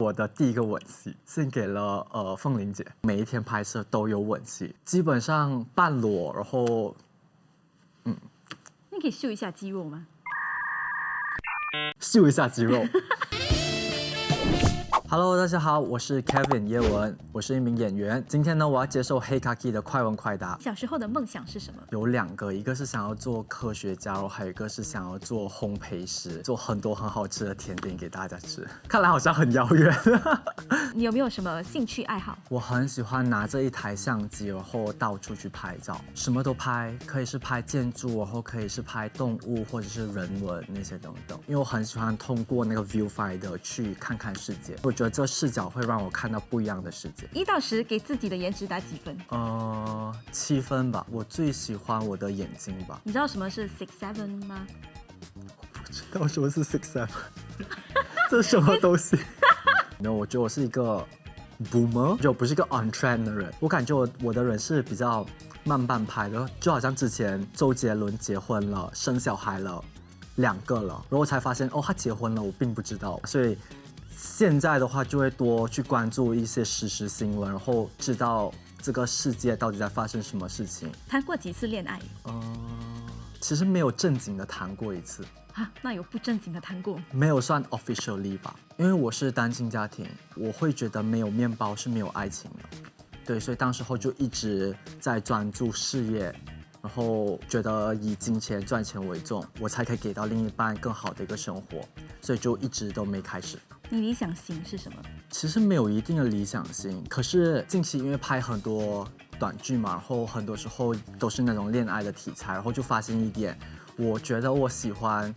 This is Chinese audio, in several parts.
我的第一个吻戏，献给了凤玲姐。每一天拍摄都有吻戏，基本上半裸，然后你可以秀一下肌肉吗？秀一下肌肉。Hello， 大家好，我是 Kevin 叶文，我是一名演员。今天呢，我要接受黑卡 K 的快问快答。小时候的梦想是什么？有2个，一个是想要做科学家，然后还有一个是想要做烘焙师，做很多很好吃的甜点给大家吃。看来好像很遥远。你有没有什么兴趣爱好？我很喜欢拿着一台相机，然后到处去拍照，什么都拍，可以是拍建筑，然后可以是拍动物或者是人文那些等等。因为我很喜欢通过那个 viewfinder 去看看世界，我觉得这视角会让我看到不一样的世界。1到10，给自己的颜值打几分？7分吧。我最喜欢我的眼睛吧。你知道什么是 6'7" 吗？不知道什么是 6'7"， 这是什么东西？没有，我觉得我是一个 boomer， 就不是一个 on trend 的人。我感觉我的人是比较慢半拍的，就好像之前周杰伦结婚了，生小孩了2个了，然后我才发现他结婚了，我并不知道。所以现在的话就会多去关注一些时事新闻，然后知道这个世界到底在发生什么事情。谈过几次恋爱？其实没有正经的谈过一次。那有不正经的谈过？没有算 officially 吧，因为我是单亲家庭，我会觉得没有面包是没有爱情的。对，所以当时候就一直在专注事业，然后觉得以金钱赚钱为重，我才可以给到另一半更好的一个生活，所以就一直都没开始。你理想型是什么？其实没有一定的理想型，可是近期因为拍很多短剧嘛，然后很多时候都是那种恋爱的题材，然后就发现一点，我觉得我喜欢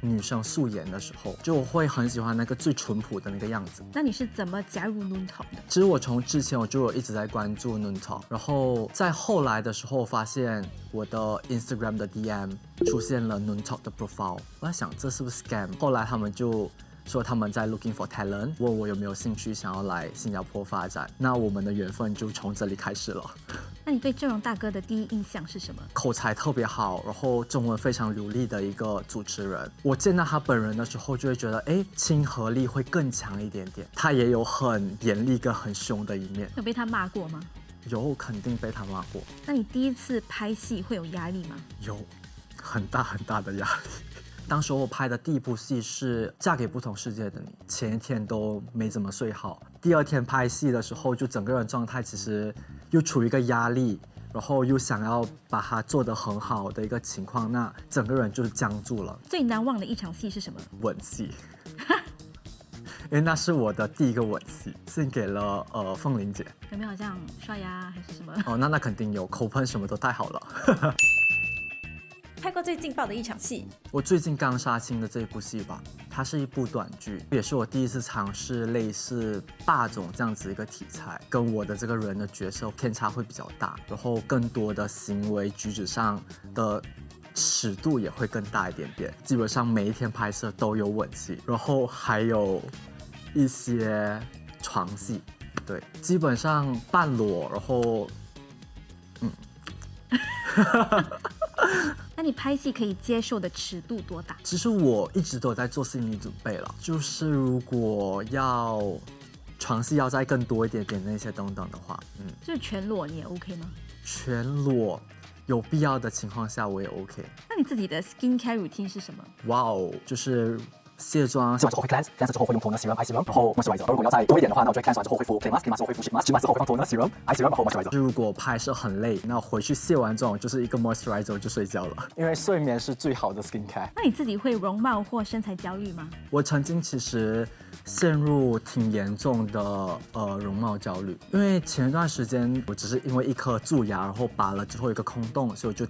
女生素颜的时候，就我会很喜欢那个最淳朴的那个样子。那你是怎么加入 Noon Talk 的？其实我从之前我就有一直在关注 Noon Talk， 然后在后来的时候发现我的 Instagram 的 DM 出现了 Noon Talk 的 profile， 我在想这是不是 scam？ 后来他们就说他们在 looking for talent， 问我有没有兴趣想要来新加坡发展，那我们的缘分就从这里开始了。那你对郑荣大哥的第一印象是什么？口才特别好，然后中文非常流利的一个主持人。我见到他本人的时候，就会觉得，亲和力会更强一点点。他也有很严厉跟很凶的一面。有被他骂过吗？有，肯定被他骂过。那你第一次拍戏会有压力吗？有，很大很大的压力。当时我拍的第一部戏是《嫁给不同世界的你》，前一天都没怎么睡好，第2天拍戏的时候，就整个人状态其实又处于一个压力，然后又想要把它做得很好的一个情况，那整个人就是僵住了。最难忘的一场戏是什么？吻戏。因为那是我的第一个吻戏，献给了凤玲姐。有没有好像刷牙还是什么？那肯定有，口喷什么都带好了。拍过最劲爆的一场戏？我最近刚杀青的这一部戏吧，它是一部短剧，也是我第一次尝试类似霸总这样子一个题材，跟我的这个人的角色偏差会比较大，然后更多的行为举止上的尺度也会更大一点点。基本上每一天拍摄都有吻戏，然后还有一些床戏，对，基本上半裸，然后那你拍戏可以接受的尺度多大？其实我一直都有在做心理准备了，就是如果要床戏要再更多一点点那些等等的话，就是全裸你也 OK 吗？全裸有必要的情况下我也 OK。那你自己的 skincare routine 是什么？哇哦，就是卸妆，卸完之后会 cleanse 之后会用 toner serum eye serum， 然后 moisturizer。然后如果要再多一点的话，那我就会 cleanse 完之后恢复 clean mask，clean mask 之后恢复 sheet mask，sheet mask 之后会放 toner serum eye serum， 然后 moisturizer。如果拍摄很累，那回去卸完妆就是一个 moisturizer 就睡觉了，因为睡眠是最好的 skincare。那你自己会容貌或身材焦虑吗？我曾经其实陷入挺严重的容貌焦虑，因为前一段时间我只是因为一颗蛀牙，然后拔了之后有一个空洞，所以我就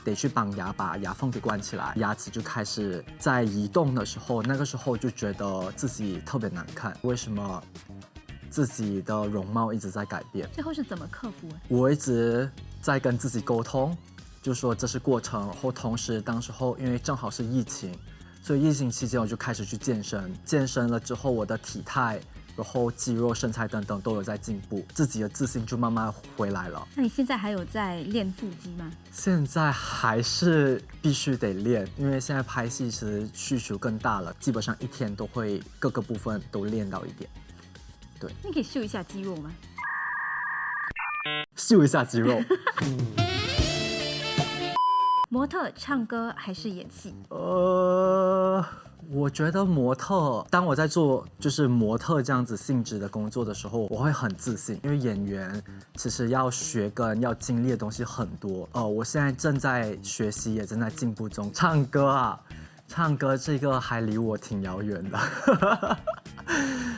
得去绑牙，把牙缝给关起来，牙齿就开始在移动的时候，那个时候就觉得自己特别难看。为什么自己的容貌一直在改变？最后是怎么克服？我一直在跟自己沟通，就说这是过程。然后同时当时候因为正好是疫情，所以疫情期间我就开始去健身。健身了之后，我的体态然后肌肉、身材等等都有在进步，自己的自信就慢慢回来了。那你现在还有在练腹肌吗？现在还是必须得练，因为现在拍戏其实需求更大了，基本上一天都会各个部分都练到一点。对，那你可以秀一下肌肉吗？秀一下肌肉。模特、唱歌还是演戏？我觉得模特，当我在做就是模特这样子性质的工作的时候，我会很自信，因为演员其实要学跟要经历的东西很多。我现在正在学习，也正在进步中。唱歌啊，唱歌这个还离我挺遥远的。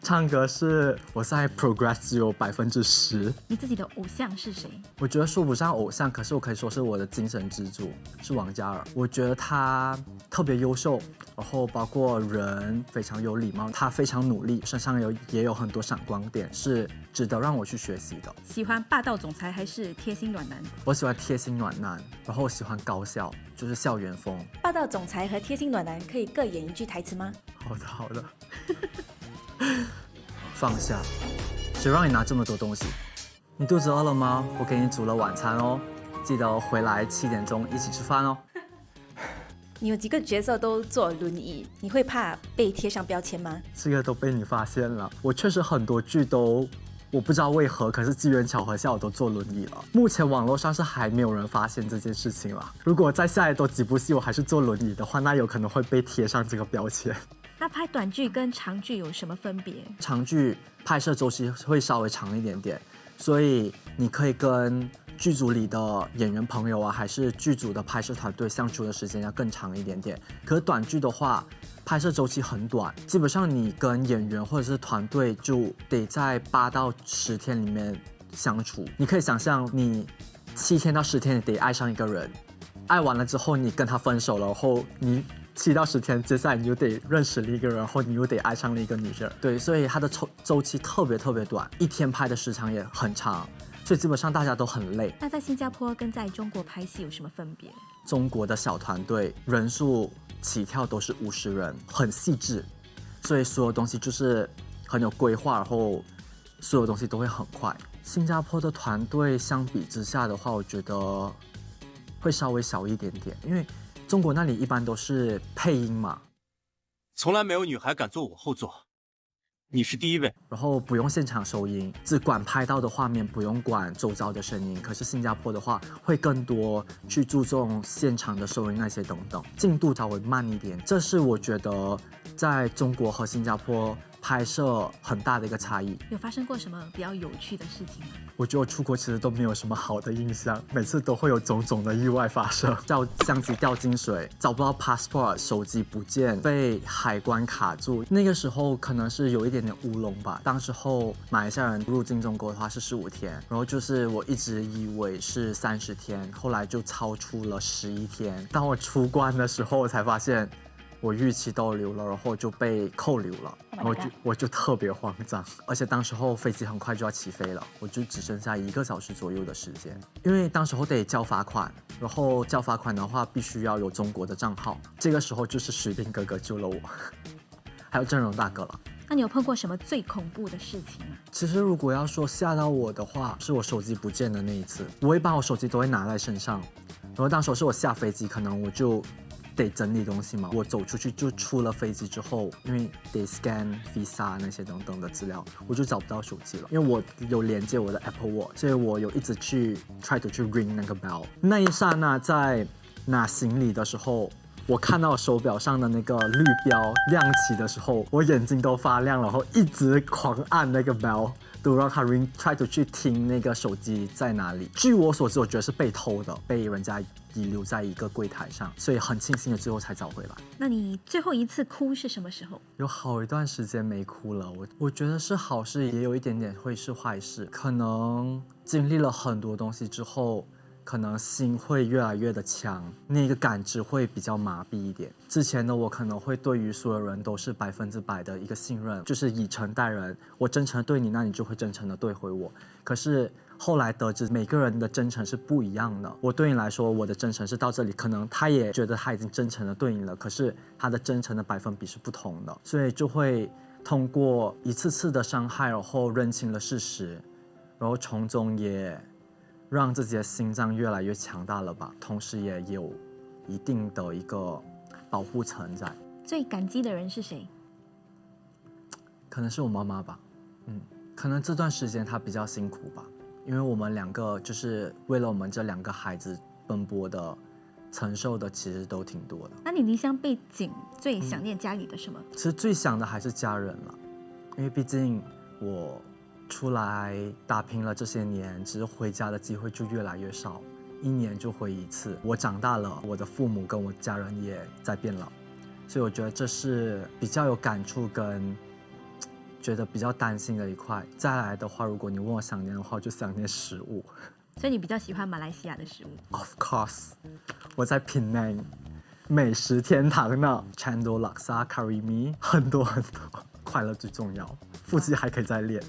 唱歌是我现在 progress 只有10%。你自己的偶像是谁？我觉得说不上偶像，可是我可以说是我的精神支柱，是王嘉尔。我觉得他特别优秀，然后包括人非常有礼貌，他非常努力，身上也有很多闪光点，是值得让我去学习的。喜欢霸道总裁还是贴心暖男？我喜欢贴心暖男，然后喜欢高校，就是校园风。霸道总裁和贴心暖男可以各演一句台词吗？好的，好的。放下，谁让你拿这么多东西？你肚子饿了吗？我给你煮了晚餐哦，记得回来7点钟一起吃饭哦。你有几个角色都坐轮椅，你会怕被贴上标签吗？这个都被你发现了，我确实很多剧都我不知道为何，可是机缘巧合下我都坐轮椅了。目前网络上是还没有人发现这件事情了。如果再下来多几部戏我还是坐轮椅的话，那有可能会被贴上这个标签。那拍短剧跟长剧有什么分别？长剧拍摄周期会稍微长一点点，所以你可以跟剧组里的演员朋友啊，还是剧组的拍摄团队相处的时间要更长一点点。可是短剧的话，拍摄周期很短，基本上你跟演员或者是团队就得在8到10天里面相处。你可以想象，你7天到10天你得爱上一个人，爱完了之后你跟他分手了，然后你7到10天，接下来你就得认识另一个人，然后你又得爱上另一个女生。对，所以它的周期特别短，一天拍的时长也很长，所以基本上大家都很累。那在新加坡跟在中国拍戏有什么分别？中国的小团队人数起跳都是50人，很细致，所以所有东西就是很有规划，然后所有东西都会很快。新加坡的团队相比之下的话，我觉得会稍微小一点点，因为中国那里一般都是配音嘛，从来没有女孩敢坐我后座，你是第一位。然后不用现场收音，只管拍到的画面，不用管周遭的声音。可是新加坡的话，会更多去注重现场的收音那些等等，进度稍微慢一点。这是我觉得在中国和新加坡拍摄很大的一个差异。有发生过什么比较有趣的事情吗？我觉得我出国其实都没有什么好的印象，每次都会有种种的意外发生，叫相机掉进水，找不到 passport， 手机不见，被海关卡住。那个时候可能是有一点点乌龙吧。当时候马来西亚人入境中国的话是15天，然后就是我一直以为是30天，后来就超出了11天。当我出关的时候，我才发现我逾期逗留了，然后就被扣留了。我就特别慌张，而且当时候飞机很快就要起飞了，我就只剩下1个小时左右的时间，因为当时候得交罚款，然后交罚款的话必须要有中国的账号，这个时候就是史斌哥哥救了我，还有郑荣大哥了。那你有碰过什么最恐怖的事情吗？其实如果要说吓到我的话，是我手机不见的那一次。我一般我手机都会拿在身上，然后当时是我下飞机，可能我就得整理东西嘛，我走出去就出了飞机之后，因为得 scan visa 那些等等的资料，我就找不到手机了。因为我有连接我的 Apple Watch， 所以我有一直去 try to 去 ring 那个 bell。那一刹那在拿行李的时候，我看到手表上的那个绿标亮起的时候，我眼睛都发亮了，然后一直狂按那个 bell， 都让它 ring， try to 去听那个手机在哪里。据我所知，我觉得是被偷的，被人家遗留在一个柜台上，所以很庆幸的最后才找回来。那你最后一次哭是什么时候？有好一段时间没哭了，我觉得是好事，也有一点点会是坏事。可能经历了很多东西之后，可能心会越来越的强，那个感知会比较麻痹一点。之前的我可能会对于所有人都是100%的一个信任，就是以诚待人，我真诚对你，那你就会真诚的对回我。可是后来得知每个人的真诚是不一样的，我对你来说我的真诚是到这里，可能他也觉得他已经真诚的对你了，可是他的真诚的百分比是不同的，所以就会通过一次次的伤害，然后认清了事实，然后从中也让自己的心脏越来越强大了吧，同时也有一定的一个保护层在。最感激的人是谁？可能是我妈妈吧，可能这段时间她比较辛苦吧，因为我们2个就是为了我们这2个孩子奔波的，承受的其实都挺多的。那你离乡背井最想念家里的什么？其实最想的还是家人了，因为毕竟我出来打拼了这些年，其实回家的机会就越来越少，1年就回1次。我长大了，我的父母跟我家人也在变老，所以我觉得这是比较有感触跟觉得比较担心的一块。再来的话，如果你问我想念的话，就想念食物。所以你比较喜欢马来西亚的食物？ Of course， 我在Penang，美食天堂呢 ，Chendol Laksa、Curry Mee， 很多很多。快乐最重要，腹肌还可以再练。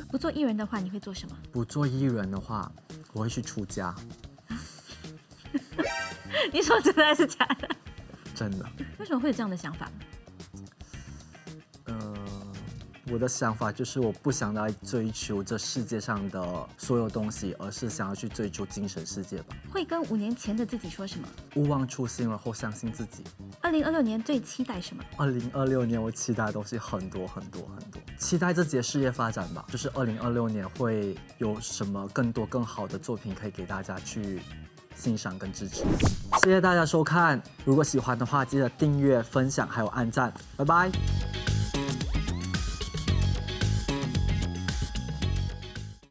不做艺人的话，你会做什么？不做艺人的话，我会去出家，你说真的还是假的？真的。为什么会有这样的想法？我的想法就是我不想来追求这世界上的所有东西，而是想要去追求精神世界吧。会跟5年前的自己说什么？勿忘初心，然后相信自己。 2026年最期待什么？2026年我期待的东西很多很多很多，期待自己的事业发展吧。就是2026年会有什么更多更好的作品可以给大家去欣赏跟支持。谢谢大家收看，如果喜欢的话，记得订阅、分享还有按赞，拜拜。